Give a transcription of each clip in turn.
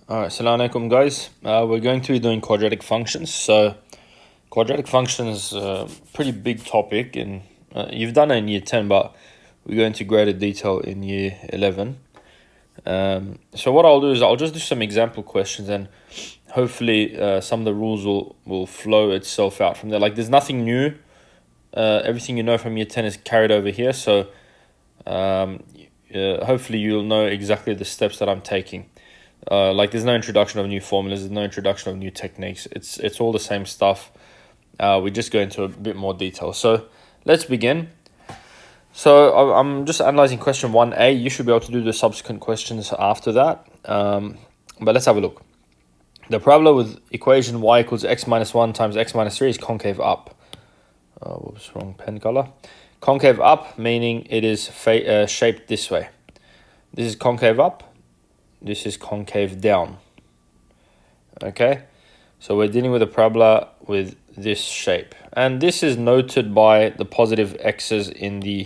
Alright, assalamu alaikum guys. We're going to be doing quadratic functions. So quadratic functions is a pretty big topic, and you've done it in year 10, but we go into greater detail in year 11. So what I'll do is I'll just do some example questions, and hopefully some of the rules will flow itself out from there. Like, there's nothing new. Everything you know from year 10 is carried over here. So hopefully you'll know exactly the steps that I'm taking. Like, there's no introduction of new formulas, there's no introduction of new techniques. It's all the same stuff. We just go into a bit more detail. So let's begin. So I'm just analyzing question 1a. You should be able to do the subsequent questions after that. But let's have a look. The parabola with equation y equals x minus 1 times x minus 3 is concave up. Whoops, wrong pen color. Concave up, meaning it is shaped this way. This is concave up. This is concave down. Okay, so we're dealing with a parabola with this shape, and this is noted by the positive x's in the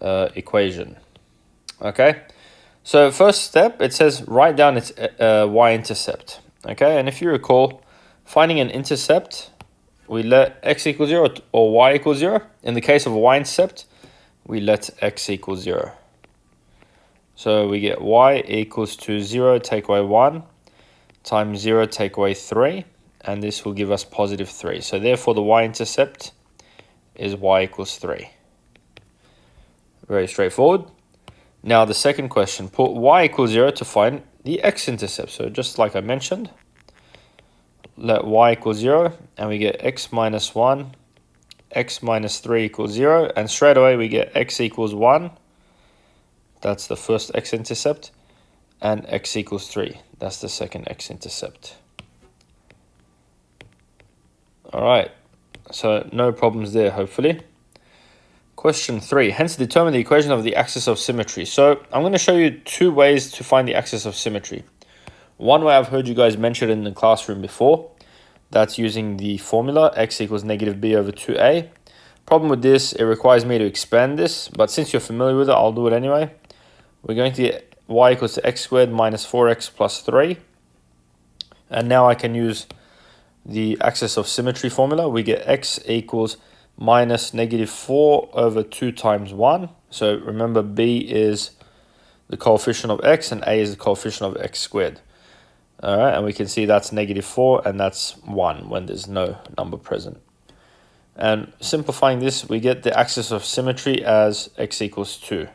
equation. Okay, so first step, it says write down its y-intercept. Okay, and if you recall, finding an intercept, we let x equal 0 or y equal 0. In the case of a y-intercept, we let x equal 0. So we get y equals to 0, take away 1, times 0, take away 3, and this will give us positive 3. So therefore the y-intercept is y equals 3. Very straightforward. Now the second question, put y equals 0 to find the x-intercept. So just like I mentioned, let y equal 0, and we get x minus 1, x minus 3 equals 0, and straight away we get x equals 1. That's the first x-intercept, and x equals 3. That's the second x-intercept. All right, so no problems there, hopefully. Question 3, hence determine the equation of the axis of symmetry. So I'm going to show you two ways to find the axis of symmetry. One way I've heard you guys mention in the classroom before. That's using the formula x equals negative b over 2a. Problem with this, it requires me to expand this, but since you're familiar with it, I'll do it anyway. We're going to get y equals to x squared minus 4x plus 3. And now I can use the axis of symmetry formula. We get x equals minus negative 4 over 2 times 1. So remember, b is the coefficient of x and a is the coefficient of x squared. All right, and we can see that's negative 4 and that's 1 when there's no number present. And simplifying this, we get the axis of symmetry as x equals 2.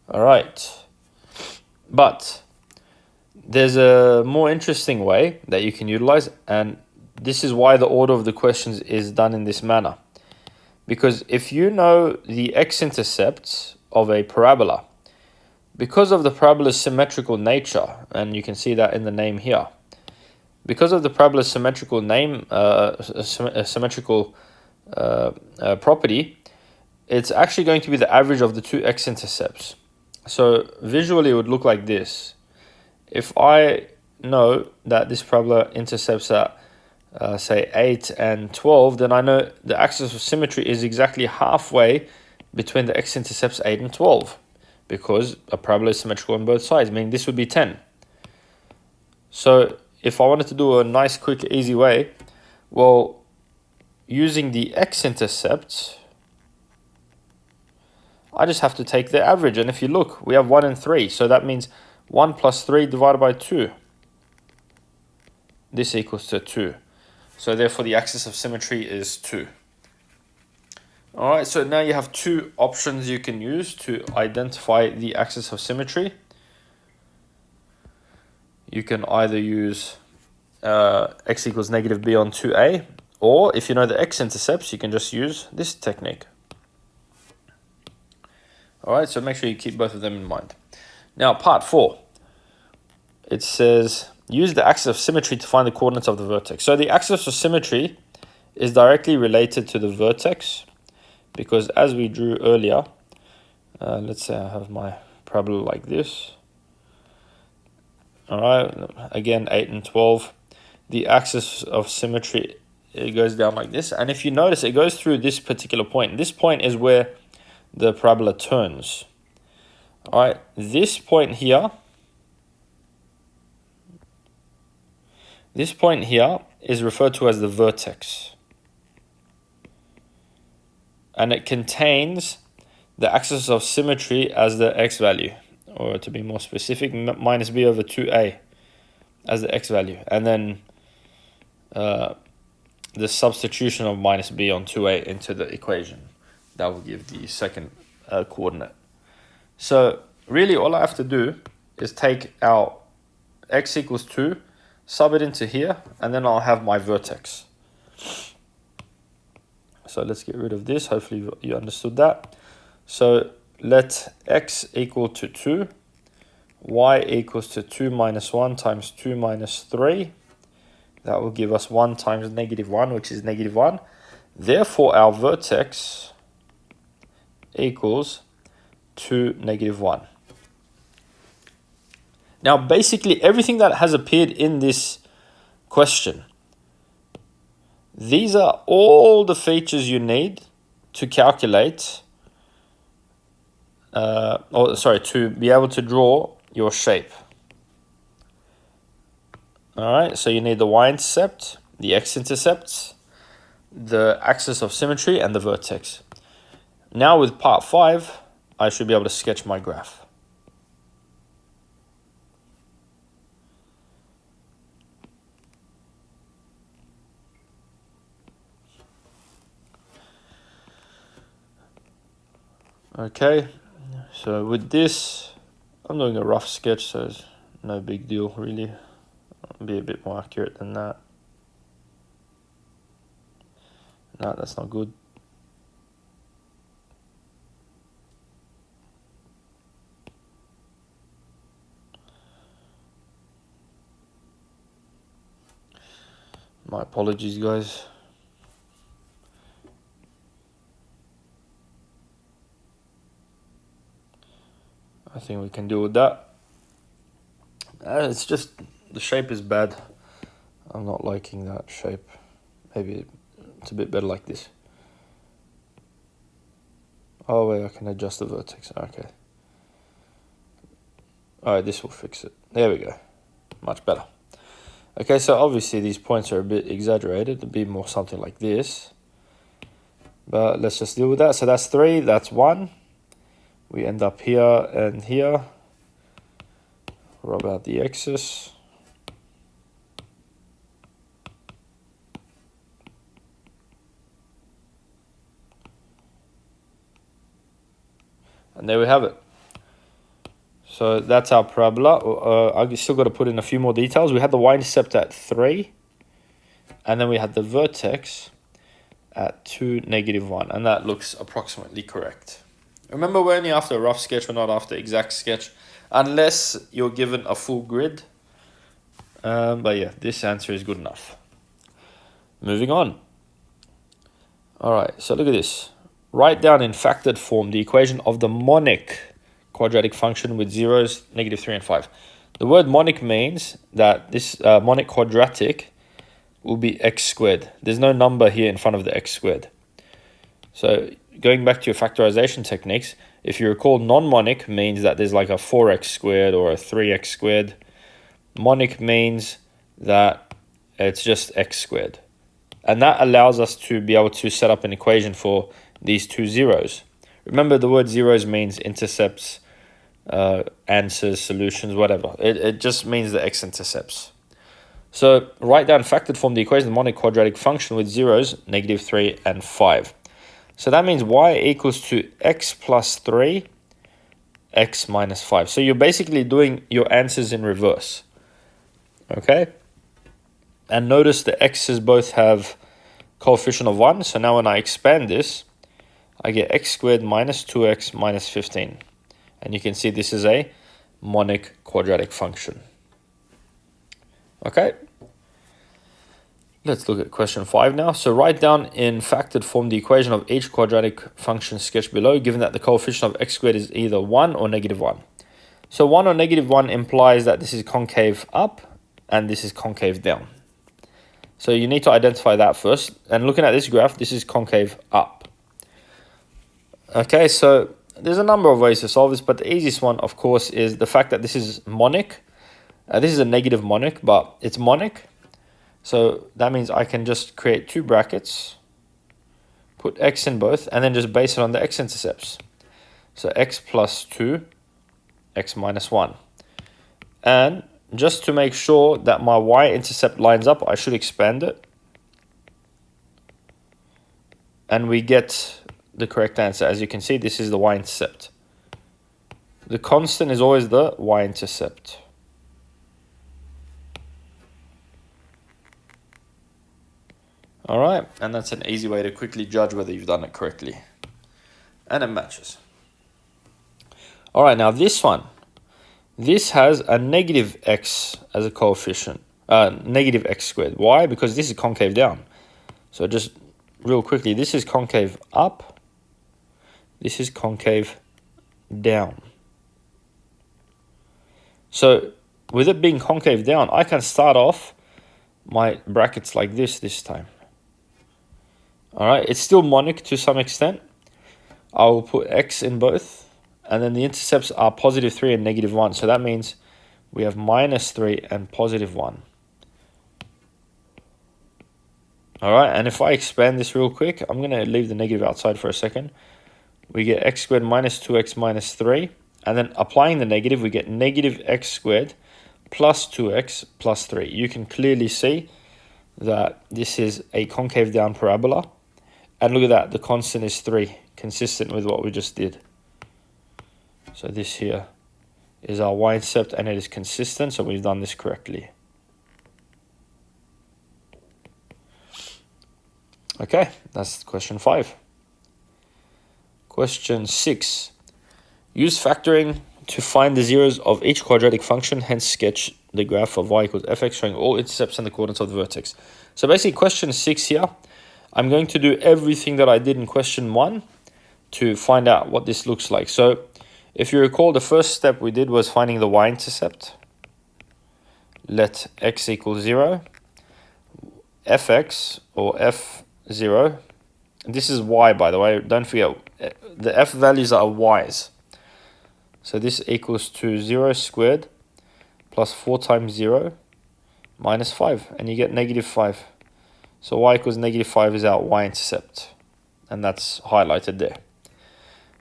All right, but there's a more interesting way that you can utilize, and this is why the order of the questions is done in this manner. Because if you know the x-intercepts of a parabola, because of the parabola's symmetrical nature, and you can see that in the name here, because of the parabola's symmetrical property, it's actually going to be the average of the two x-intercepts. So visually it would look like this. If I know that this parabola intercepts at say 8 and 12, then I know the axis of symmetry is exactly halfway between the x-intercepts 8 and 12, because a parabola is symmetrical on both sides, meaning this would be 10. So if I wanted to do a nice, quick, easy way, well, using the x-intercept, I just have to take the average. And if you look, we have 1 and 3. So that means 1 plus 3 divided by 2. This equals to 2. So therefore the axis of symmetry is 2. All right, so now you have two options you can use to identify the axis of symmetry. You can either use x equals negative b on 2a, or if you know the x-intercepts, you can just use this technique. All right, so make sure you keep both of them in mind. Now, part 4, it says, use the axis of symmetry to find the coordinates of the vertex. So the axis of symmetry is directly related to the vertex, because as we drew earlier, let's say I have my parabola like this. All right, again, 8 and 12. The axis of symmetry, it goes down like this. And if you notice, it goes through this particular point. This point is where the parabola turns. All right, this point here is referred to as the vertex. And it contains the axis of symmetry as the x value, or to be more specific, minus b over 2a as the x value. And then the substitution of minus b on 2a into the equation. That will give the second coordinate. So really all I have to do is take our x equals 2, sub it into here, and then I'll have my vertex. So let's get rid of this. Hopefully you understood that. So let x equal to 2, y equals to 2 minus 1 times 2 minus 3. That will give us 1 times negative 1, which is negative 1. Therefore, our vertex equals 2, negative 1. Now, basically, everything that has appeared in this question, these are all the features you need to calculate, to be able to draw your shape. All right, so you need the y-intercept, the x-intercepts, the axis of symmetry, and the vertex. Now with part 5, I should be able to sketch my graph. Okay, so with this, I'm doing a rough sketch, so it's no big deal really. I'll be a bit more accurate than that. No, that's not good. My apologies, guys. I think we can deal with that. It's just the shape is bad. I'm not liking that shape. Maybe it's a bit better like this. Oh wait, I can adjust the vertex. Okay. Alright, this will fix it. There we go. Much better. Okay, so obviously these points are a bit exaggerated. It'd be more something like this. But let's just deal with that. So that's 3, that's 1. We end up here and here. Rub out the x's. And there we have it. So that's our parabola. I still got to put in a few more details. We had the y-intercept at 3. And then we had the vertex at 2, negative 1. And that looks approximately correct. Remember, we're only after a rough sketch. We're not after exact sketch. Unless you're given a full grid. But yeah, this answer is good enough. Moving on. Alright, so look at this. Write down in factored form the equation of the monic quadratic function with zeros, negative 3 and 5. The word monic means that this monic quadratic will be x squared. There's no number here in front of the x squared. So going back to your factorization techniques, if you recall, non-monic means that there's like a 4x squared or a 3x squared. Monic means that it's just x squared. And that allows us to be able to set up an equation for these two zeros. Remember, the word zeros means intercepts, answers, solutions, whatever. It just means the x-intercepts. So write down factored form the equation of the monic quadratic function with zeros, negative 3 and 5. So that means y equals to x plus 3, x minus 5. So you're basically doing your answers in reverse. Okay? And notice the x's both have coefficient of 1. So now when I expand this, I get x squared minus 2x minus 15. And you can see this is a monic quadratic function. Okay. Let's look at question 5 now. So write down in factored form the equation of each quadratic function sketched below, given that the coefficient of x squared is either 1 or negative 1. So 1 or negative 1 implies that this is concave up and this is concave down. So you need to identify that first. And looking at this graph, this is concave up. Okay, so there's a number of ways to solve this, but the easiest one, of course, is the fact that this is monic. This is a negative monic, but it's monic. So that means I can just create two brackets, put x in both, and then just base it on the x-intercepts. So x plus 2, x minus 1. And just to make sure that my y-intercept lines up, I should expand it. And we get the correct answer. As you can see, this is the y-intercept. The constant is always the y-intercept. All right, and that's an easy way to quickly judge whether you've done it correctly. And it matches. All right, now this one. This has a negative x as a coefficient, negative x squared. Why? Because this is concave down. So just real quickly, this is concave up. This is concave down. So with it being concave down, I can start off my brackets like this time. All right, it's still monic to some extent. I will put x in both, and then the intercepts are positive 3 and negative 1. So that means we have minus 3 and positive 1. All right, and if I expand this real quick, I'm going to leave the negative outside for a second. We get x squared minus 2x minus 3. And then applying the negative, we get negative x squared plus 2x plus 3. You can clearly see that this is a concave down parabola. And look at that, the constant is 3, consistent with what we just did. So this here is our y-intercept, and it is consistent, so we've done this correctly. Okay, that's question 5. Question 6. Use factoring to find the zeros of each quadratic function, hence sketch the graph of y equals fx showing all intercepts and the coordinates of the vertex. So basically question 6 here, I'm going to do everything that I did in question 1 to find out what this looks like. So if you recall, the first step we did was finding the y-intercept. Let x equal 0. Fx, or f0, this is y, by the way, don't forget, the f values are y's. So this equals to 0 squared plus 4 times 0 minus 5, and you get negative 5. So y equals negative 5 is our y-intercept, and that's highlighted there.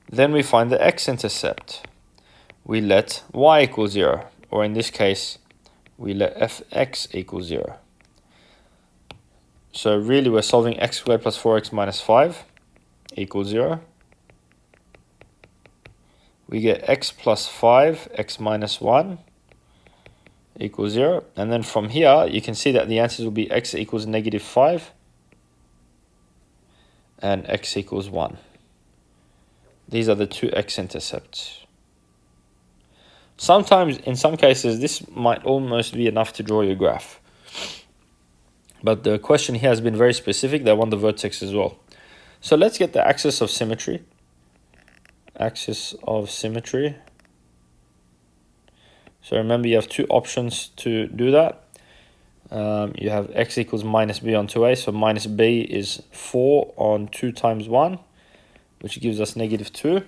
Then we find the x-intercept. We let y equal 0, or in this case, we let fx equal 0. So really we're solving x squared plus 4x minus 5 equals 0. We get x plus 5, x minus 1 equals 0. And then from here, you can see that the answers will be x equals negative 5 and x equals 1. These are the two x-intercepts. Sometimes, in some cases, this might almost be enough to draw your graph. But the question here has been very specific. They want the vertex as well. So let's get the axis of symmetry. Axis of symmetry. So remember, you have two options to do that. You have x equals minus b on 2a. So minus b is 4 on 2 times 1, which gives us negative 2.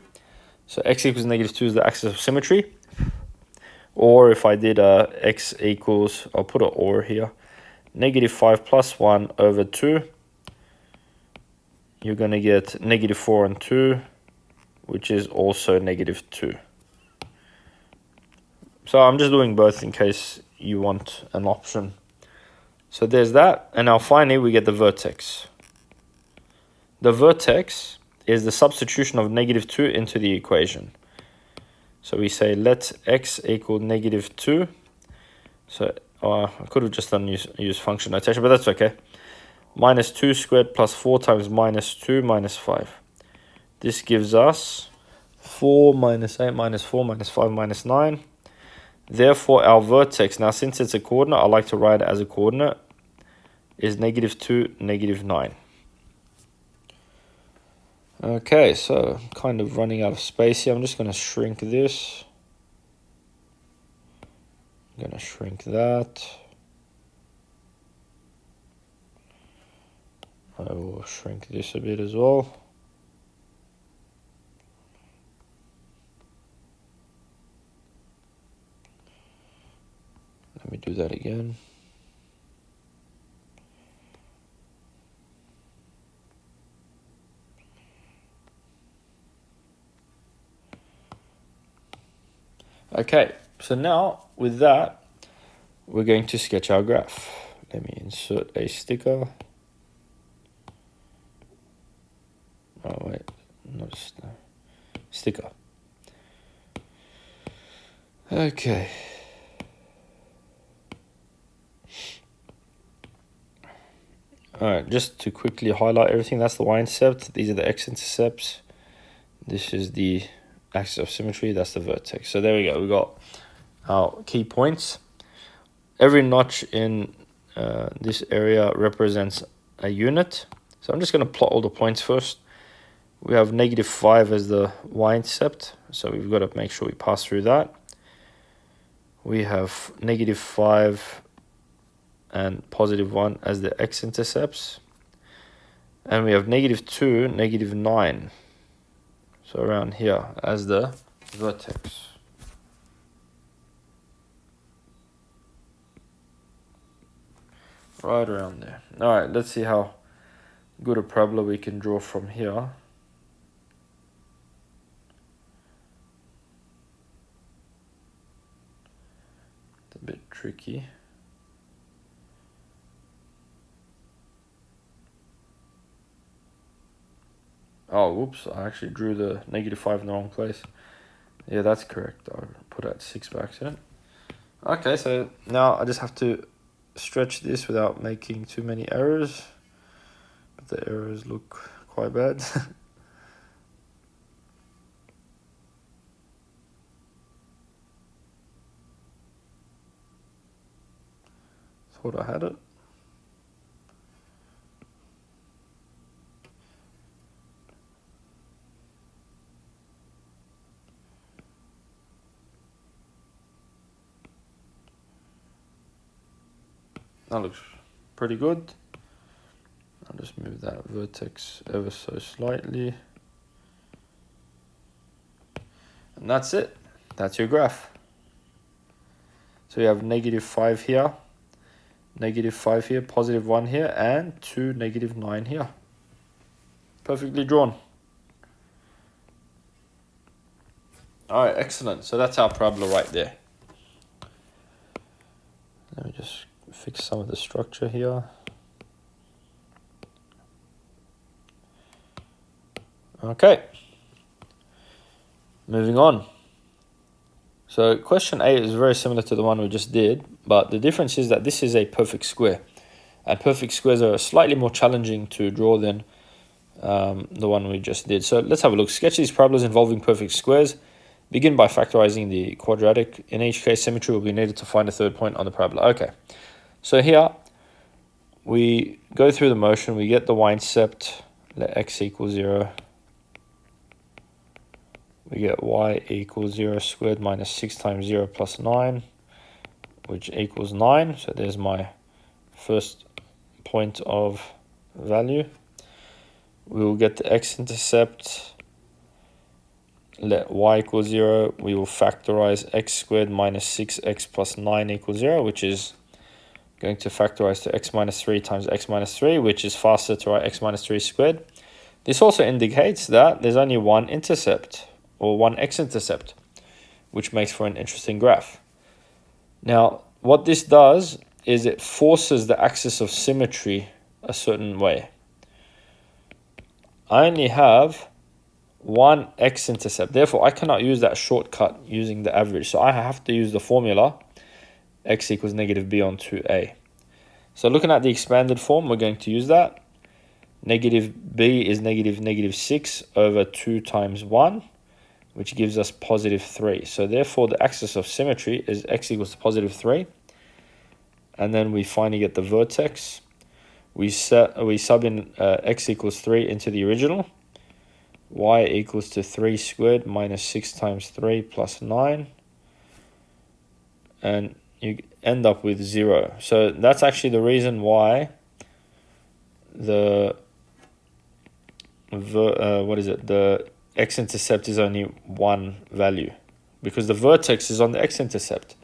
So x equals negative 2 is the axis of symmetry. Or if I did x equals, I'll put an or here, negative 5 plus 1 over 2, you're going to get negative 4 on 2, which is also negative 2. So I'm just doing both in case you want an option. So there's that. And now finally, we get the vertex. The vertex is the substitution of negative 2 into the equation. So we say let x equal negative 2. So I could have just done use function notation, but that's okay. Minus 2 squared plus 4 times minus 2 minus 5. This gives us 4 minus 8 minus 4 minus 5 minus 9. Therefore, our vertex, now since it's a coordinate, I like to write it as a coordinate, is negative 2, negative 9. Okay, so kind of running out of space here. I'm just going to shrink this. I'm going to shrink that. I will shrink this a bit as well. do that again. Okay, so now with that, we're going to sketch our graph. Let me insert a sticker. Oh wait, not a sticker. Okay. Alright, just to quickly highlight everything, that's the y-intercept, these are the x-intercepts, this is the axis of symmetry, that's the vertex. So there we go, we got our key points. Every notch in this area represents a unit. So I'm just going to plot all the points first. We have -5 as the y-intercept, so we've got to make sure we pass through that. We have -5 and +1 as the x-intercepts. And we have -2, -9. So around here as the vertex. Right around there. Alright, let's see how good a parabola we can draw from here. It's a bit tricky. Oh, whoops, I actually drew the -5 in the wrong place. Yeah, that's correct. I put it at 6 by accident. Okay, so now I just have to stretch this without making too many errors. But the errors look quite bad. Thought I had it. That looks pretty good. I'll just move that vertex ever so slightly. And that's it. That's your graph. So you have -5 here, -5 here, +1 here, and 2 -9 here. Perfectly drawn. Alright, excellent. So that's our parabola right there. Let me just fix some of the structure here. Okay. Moving on. So question 8 is very similar to the one we just did, but the difference is that this is a perfect square. And perfect squares are slightly more challenging to draw than the one we just did. So let's have a look. Sketch these parabolas involving perfect squares. Begin by factorizing the quadratic. In each case, symmetry will be needed to find a third point on the parabola. Okay, so here we go through the motion. We get the y-intercept, let x equal 0. We get y equals 0 squared minus 6 times 0 plus 9, which equals 9. So there's my first point of value. We will get the x-intercept. Let y equal 0. We will factorize x squared minus 6x plus 9 equals 0, which is going to factorize to x minus 3 times x minus 3, which is faster to write x minus 3 squared. This also indicates that there's only one intercept, or one x-intercept, which makes for an interesting graph. Now, what this does is it forces the axis of symmetry a certain way. I only have one x-intercept, therefore I cannot use that shortcut using the average, so I have to use the formula x equals -b on 2a. So looking at the expanded form, we're going to use that. -b is -6 over 2 times 1, which gives us +3. So therefore the axis of symmetry is x equals to +3. And then we finally get the vertex. We sub in x equals 3 into the original. Y equals to 3 squared minus 6 times 3 plus 9. And you end up with 0. So that's actually the reason why the the x-intercept is only one value, because the vertex is on the x-intercept.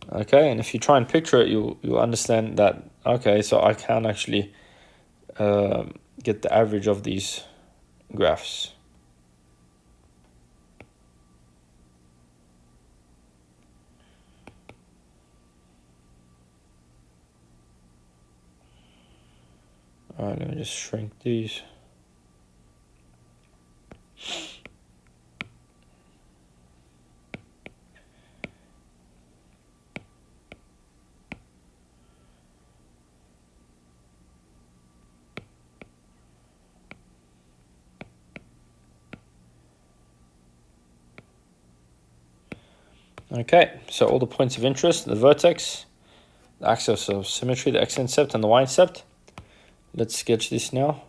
Okay, and if you try and picture it, you'll understand that, okay, so I can actually get the average of these graphs. All right, let me just shrink these. Okay, so all the points of interest, the vertex, the axis of symmetry, the x-intercept, and the y-intercept. Let's sketch this now.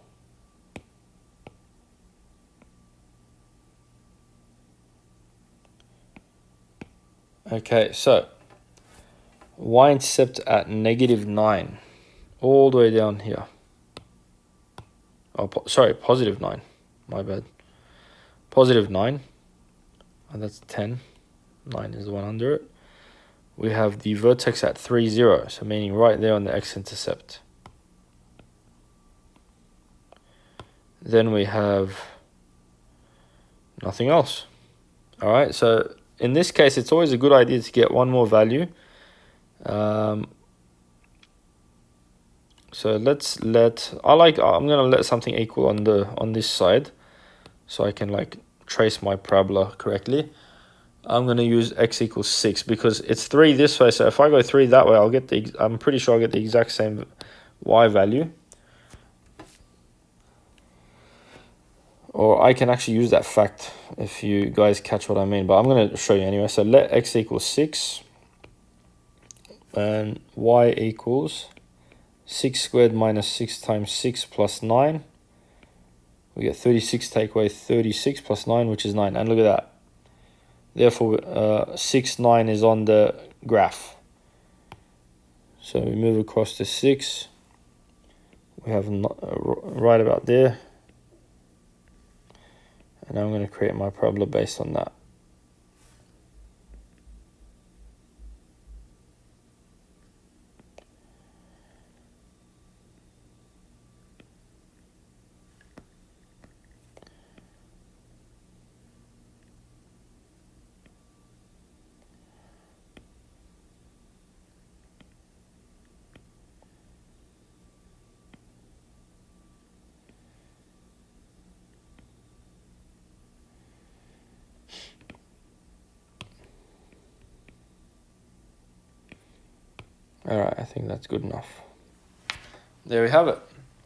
Okay, so y-intercept at -9, all the way down here. Oh, sorry, +9. My bad. +9. And that's 10. 9 is the one under it. We have the vertex at 3, 0, so meaning right there on the x-intercept. Then we have nothing else. All right, so in this case, it's always a good idea to get one more value. So let's I'm gonna let something equal on this side, so I can like trace my parabola correctly. I'm gonna use x equals 6 because it's 3 this way. So if I go 3 that way, I'm pretty sure I'll get the exact same y value. Or I can actually use that fact if you guys catch what I mean, but I'm going to show you anyway. So let x equals 6 and y equals 6 squared minus 6 times 6 plus 9. We get 36 take away 36 plus 9, which is 9. And look at that. Therefore, 6, 9 is on the graph. So we move across to 6. We have right about there. And I'm going to create my parabola based on that. All right, I think that's good enough. There we have it.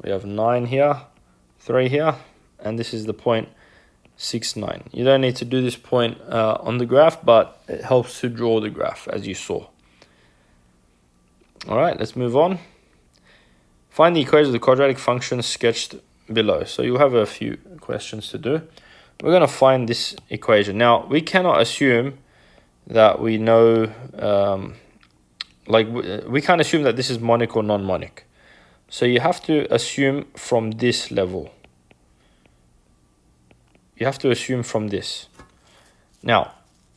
We have 9 here, 3 here, and this is the point 6, 9. You don't need to do this point on the graph, but it helps to draw the graph as you saw. All right, let's move on. Find the equation of the quadratic function sketched below. So you'll have a few questions to do. We're going to find this equation. Now, we cannot assume that we know, we can't assume that this is monic or non-monic. So you have to assume from this level. You have to assume from this. Now,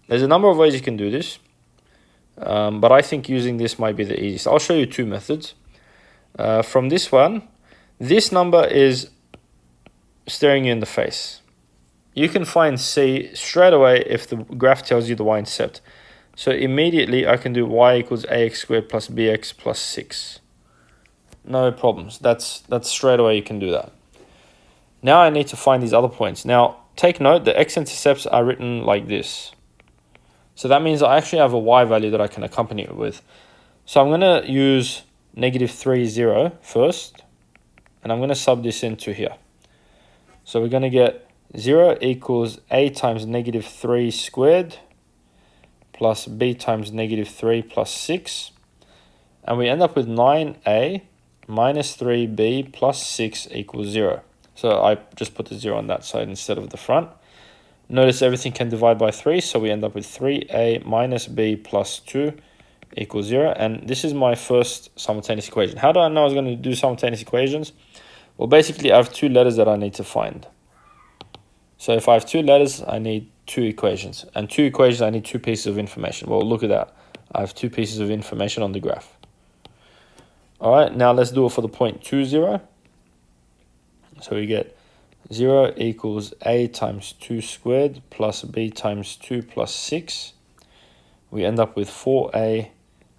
there's a number of ways you can do this, but I think using this might be the easiest. I'll show you 2 methods. From this one, this number is staring you in the face. You can find C straight away if the graph tells you the y-intercept. So immediately I can do y equals ax squared plus bx plus 6. No problems. That's straight away you can do that. Now I need to find these other points. Now take note, the x-intercepts are written like this. So that means I actually have a y value that I can accompany it with. So I'm going to use -3, 0 first, and I'm going to sub this into here. So we're going to get 0 equals a times -3 squared plus b times -3 plus 6. And we end up with 9a minus 3b plus 6 equals 0. So I just put the 0 on that side instead of the front. Notice everything can divide by 3, so we end up with 3a minus b plus 2 equals 0. And this is my first simultaneous equation. How do I know I was going to do simultaneous equations? Well, basically, I have 2 letters that I need to find. So if I have 2 letters, I need 2 equations. And 2 equations, I need 2 pieces of information. Well, look at that. I have two pieces of information on the graph. All right, now let's do it for the point 2, 0. So we get 0 equals a times 2 squared plus b times 2 plus 6. We end up with 4a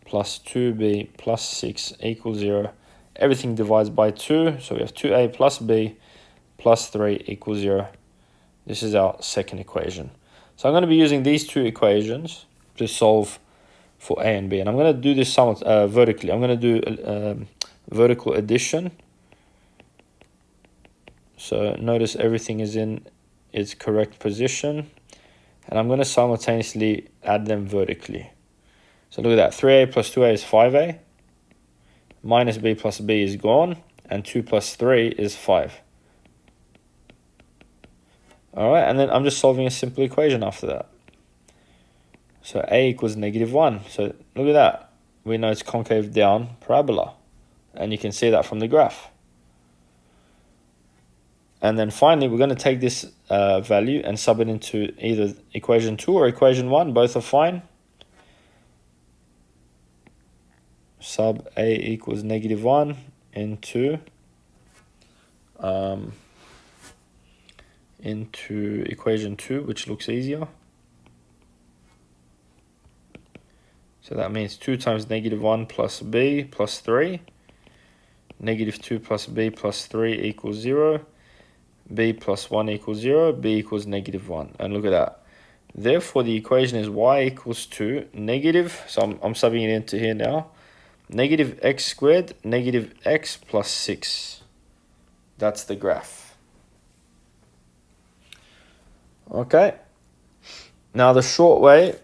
plus 2b plus 6 equals 0. Everything divides by 2, so we have 2a plus b plus 3 equals 0. This is our second equation. So I'm going to be using these two equations to solve for a and b. And I'm going to do this somewhat vertically. I'm going to do vertical addition. So notice everything is in its correct position. And I'm going to simultaneously add them vertically. So look at that. 3a plus 2a is 5a. Minus b plus b is gone. And 2 plus 3 is 5. All right, and then I'm just solving a simple equation after that. So a equals -1. So look at that. We know it's concave down parabola. And you can see that from the graph. And then finally, we're going to take this value and sub it into either equation 2 or equation 1. Both are fine. Sub a equals -1 into equation 2, which looks easier. So that means 2 times -1 plus b plus 3. -2 plus b plus 3 equals 0. B plus 1 equals 0. B equals -1. And look at that. Therefore, the equation is y equals to negative. So I'm subbing it into here now. Negative x squared, negative x plus 6. That's the graph. Okay. Now the short way,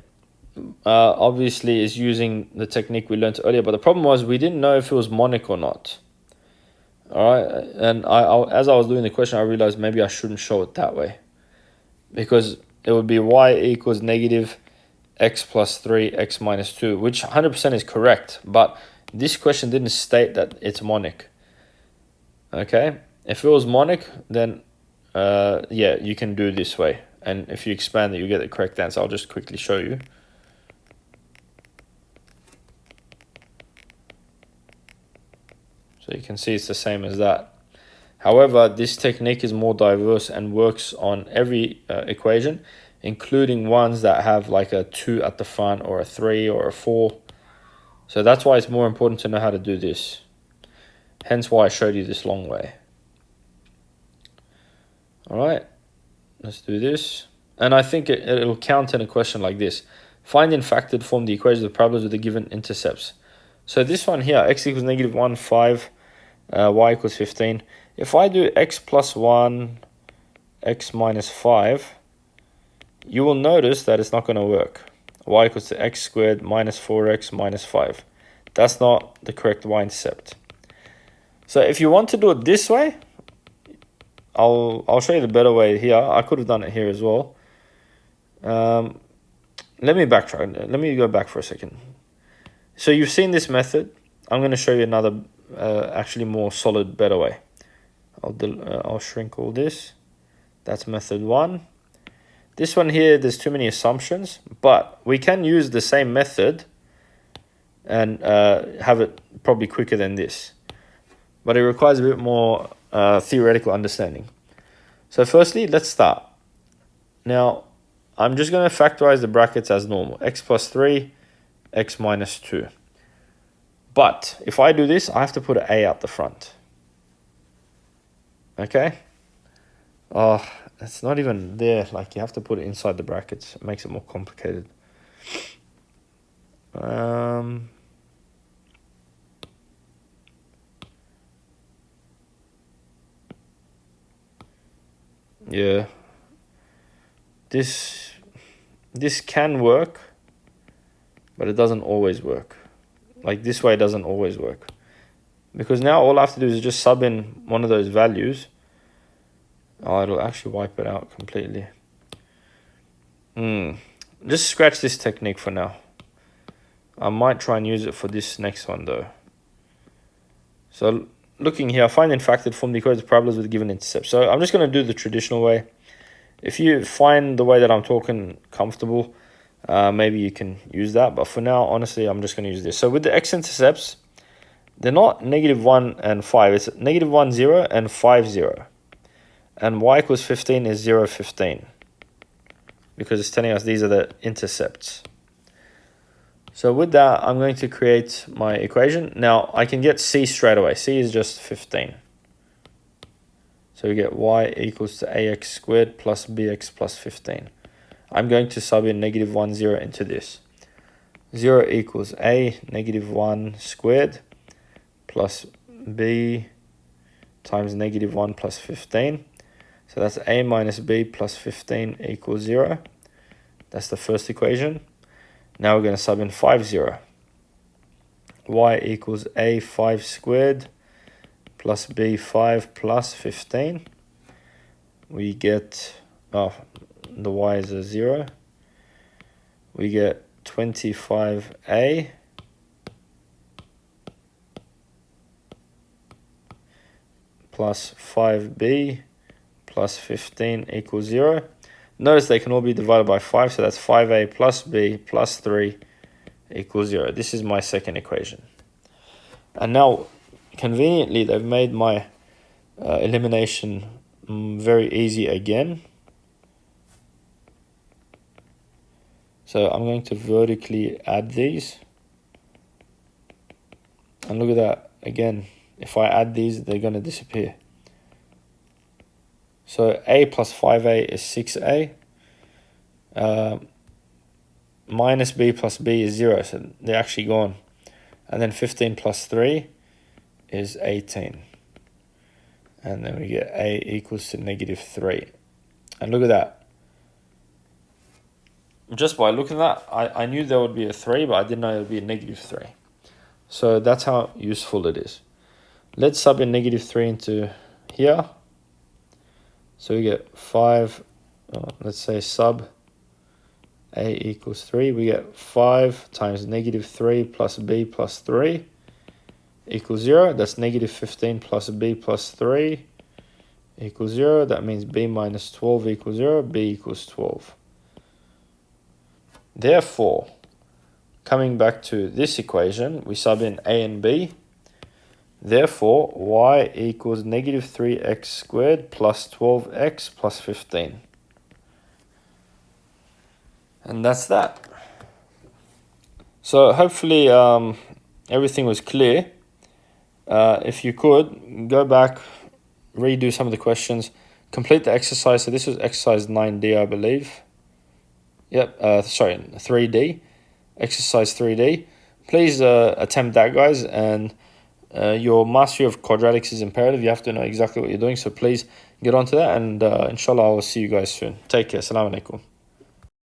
obviously, is using the technique we learned earlier. But the problem was we didn't know if it was monic or not. All right. And as I was doing the question, I realized maybe I shouldn't show it that way. Because it would be y equals negative x plus 3, x minus 2, which 100% is correct. But this question didn't state that it's monic. Okay. If it was monic, then yeah, you can do it this way. And if you expand it, you get the correct answer. I'll just quickly show you. So you can see it's the same as that. However, this technique is more diverse and works on every equation, including ones that have like a 2 at the front or a 3 or a 4. So that's why it's more important to know how to do this. Hence why I showed you this long way. All right, let's do this. And I think it'll count in a question like this. Find in factored form the equations of parabolas with the given intercepts. So this one here, x equals -1, 5, y equals 15. If I do x plus 1, x minus 5, you will notice that it's not going to work. Y equals to x squared minus 4x minus 5. That's not the correct y-intercept. So if you want to do it this way, I'll show you the better way here. I could have done it here as well. Let me backtrack. Let me go back for a second. So you've seen this method. I'm going to show you another, actually more solid, better way. I'll shrink all this. That's method 1. This one here, there's too many assumptions, but we can use the same method and have it probably quicker than this. But it requires a bit more theoretical understanding. So firstly, let's start. Now, I'm just going to factorize the brackets as normal. X plus 3, x minus 2. But if I do this, I have to put an a out the front. Okay? Oh, it's not even there. Like, you have to put it inside the brackets. It makes it more complicated. Yeah. This can work, but it doesn't always work. Like, this way doesn't always work. Because now all I have to do is just sub in one of those values. Oh, it'll actually wipe it out completely. Just scratch this technique for now. I might try and use it for this next one though. So looking here, find in factored form the equations of parabolas with given intercept. So I'm just going to do the traditional way. If you find the way that I'm talking comfortable, maybe you can use that. But for now, honestly, I'm just going to use this. So with the x-intercepts, they're not -1 and 5. It's -1, 0 and 5, 0. And y equals 15 is 0, 15. Because it's telling us these are the intercepts. So with that, I'm going to create my equation. Now, I can get c straight away. C is just 15. So we get y equals to ax squared plus bx plus 15. I'm going to sub in -1, 0 into this. 0 equals a -1 squared plus b times -1 plus 15. So that's a minus b plus 15 equals 0. That's the first equation. Now we're going to sub in 5, 0. Y equals a 5 squared plus b 5 plus 15. We get, oh, the y is a 0. We get 25a plus 5b plus 15 equals 0. Notice they can all be divided by 5, so that's 5a plus b plus 3 equals 0. This is my second equation. And now, conveniently, they've made my elimination very easy again. So I'm going to vertically add these. And look at that. Again, if I add these, they're going to disappear. So a plus 5a is 6a. Minus b plus b is 0, so they're actually gone. And then 15 plus 3 is 18. And then we get a equals to -3. And look at that. Just by looking at that, I knew there would be a 3, but I didn't know it would be a -3. So that's how useful it is. Let's sub in -3 into here. So we get 5, let's say sub a equals 3. We get 5 times -3 plus b plus 3 equals 0. That's -15 plus b plus 3 equals 0. That means b minus 12 equals 0. B equals 12. Therefore, coming back to this equation, we sub in a and b. Therefore, y equals -3x squared plus 12x plus 15. And that's that. So hopefully everything was clear. If you could, go back, redo some of the questions, complete the exercise. So this was exercise 9D, I believe. Yep, sorry, 3D. Exercise 3D. Please attempt that, guys. And your mastery of quadratics is imperative. You have to know exactly what you're doing. So please get onto that. And inshallah, I will see you guys soon. Take care. Assalamu alaikum.